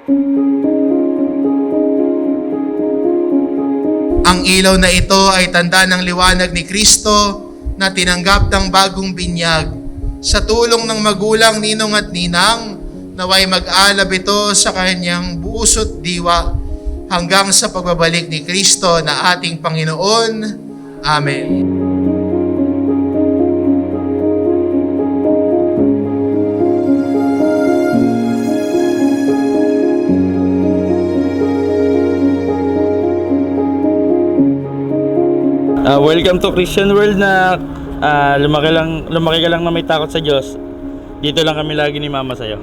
Ang ilaw na ito ay tanda ng liwanag ni Kristo na tinanggap ng bagong binyag. Sa tulong ng magulang, ninong at ninang, naway mag-alab ito sa kanyang buuso't diwa hanggang sa pagbabalik ni Kristo na ating Panginoon. Amen. Welcome to Christian World na lumaki ka lang na may takot sa Diyos. Dito lang kami lagi ni Mama sa'yo.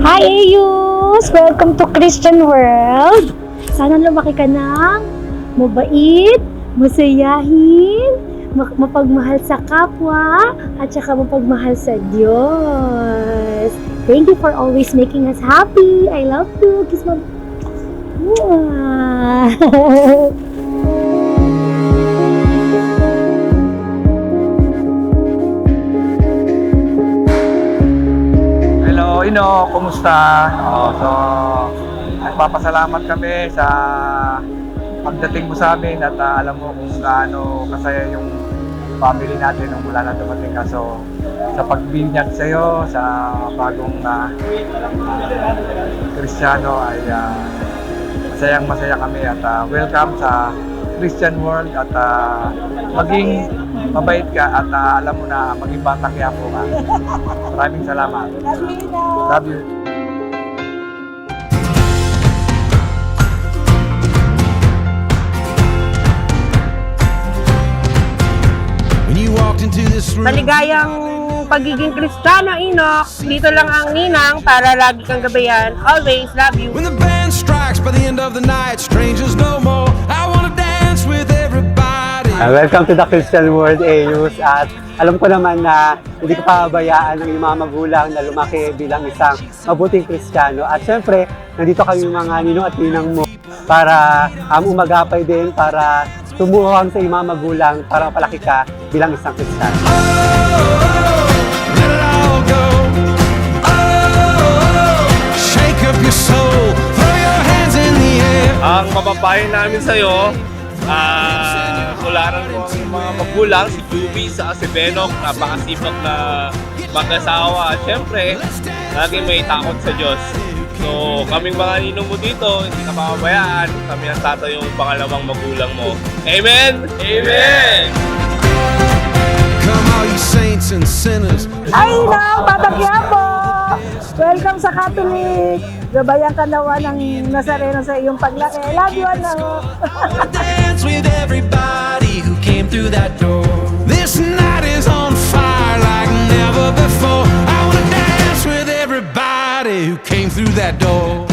Hi Ayus! Welcome to Christian World! Sana lumaki ka ng mabait, masayahin, mapagmahal sa kapwa, at saka mapagmahal sa Diyos. Thank you for always making us happy. I love you. Kiss mo. Hello, Ino. Kumusta? So, nagpapasalamat kami sa pagdating mo sa amin at alam mo kung gaano kasaya yung family natin nung mula na dumating ka. So, sa pagbinyag sa'yo, sa bagong Kristiyano ay masayang-masaya kami at welcome sa Christian World at maging mabait ka at alam mo na maging Batang Quiapo ka. Maraming salamat. Love you. Maligayang pagiging Kristiyano, Enoch. Dito lang ang ninang para lagi kang gabayan. Always love you. When the band strikes by the end of the night, strangers no more. I wanna dance with everybody. Welcome to the Christian World, Ayus. At alam ko naman na hindi ko pababayaan ng mga magulang na lumaki bilang isang mabuting Kristiyano. At syempre, nandito kami mga ninong at ninang mo para umagapay din, para tumuhang sa mga magulang para palaki ka bilang isang Kristiyano. Let it all go. Shake up your soul. Throw your hands in the air. Ang mapapayo namin sa'yo, tularan ko ang mga magulang, si Juby sa si Benok, napakasipag na mag-asawa. At syempre, lagi may takot sa Diyos. So, kaming mga ninong mo dito, hindi ka papabayaan. Kami ang tatay yung pangalawang magulang mo. Amen! Amen! Come all you saints and sinners. Ay, Inang! Batang Quiapo! Welcome sa Catholic! Gabayan ka nawa ng Nazareno sa iyong paglaki. I love you, ano? Dance with everybody who came through that door. This night is on fire like never before. I wanna dance with everybody who came through that door.